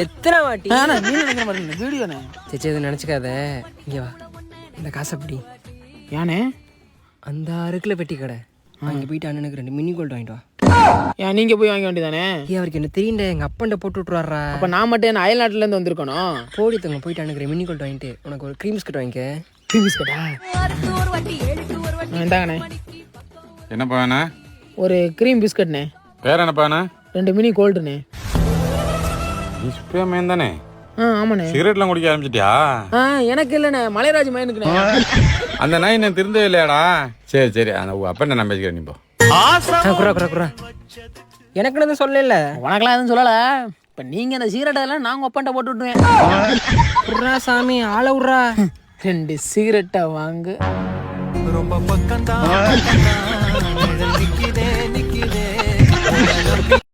எத்தனை வாட்டி வீடியோண்ணே சேச்சி எதுவும் நினச்சிக்காத. இங்கே வா, இந்த காசு அப்படி ஏனே அந்த 6 கிலோ பெட்டி கடை அங்கே போயிட்டு அண்ணனுக்கு 2 மினி கோல்டு வாங்கிட்டு வா. ஏன் நீங்க போய் வாங்க வேண்டியதானே? அவருக்கு என்ன தெரியுண்ட, எங்கள் அப்பன்ட்ட போட்டு விட்டுருவாரா. அப்ப நான் மட்டும் என்ன அயல் நாட்டுல இருந்து வந்திருக்கணும்? போடி தங்க போயிட்டு அண்ணனுக்கு மினி கோல்டு வாங்கிட்டு உனக்கு ஒரு க்ரீம் பிஸ்கட் வாங்கிக்க. க்ரீம் பிஸ்கட்டா? இந்தாங்கண்ணே. என்னப்பா வேணா? ஒரு க்ரீம் பிஸ்கட்ண்ணே. பேர் என்னப்பா வேணா? 2 மினி கோல்டுண்ணே. நீ சுப்பியா மேன் தானே? ஆமாண்ணே. சிகரெட்லாம் குடிக்க ஆரம்பிச்சிட்டியா? எனக்கு இல்லைண்ணே, மலைராஜ் மயனுக்குண்ணே. அந்த நாய் என்ன திருந்தவே இல்லையாடா? சரி சரி, அந்த அப்ப நான் பேசிக்கிறேன். நீ போ. குறா எனக்கு எதுவும் சொல்லல. உனக்கெல்லாம் எதுவும் சொல்லல. இப்ப நீங்க அந்த சிகரெட் எல்லாம் நாங்க ஒப்பன்ட்ட போட்டு விட்டுருவேன். சாமி ஆள விட்றா. 2 சிகரெட்டை வாங்க. ரொம்ப பக்கம் தான்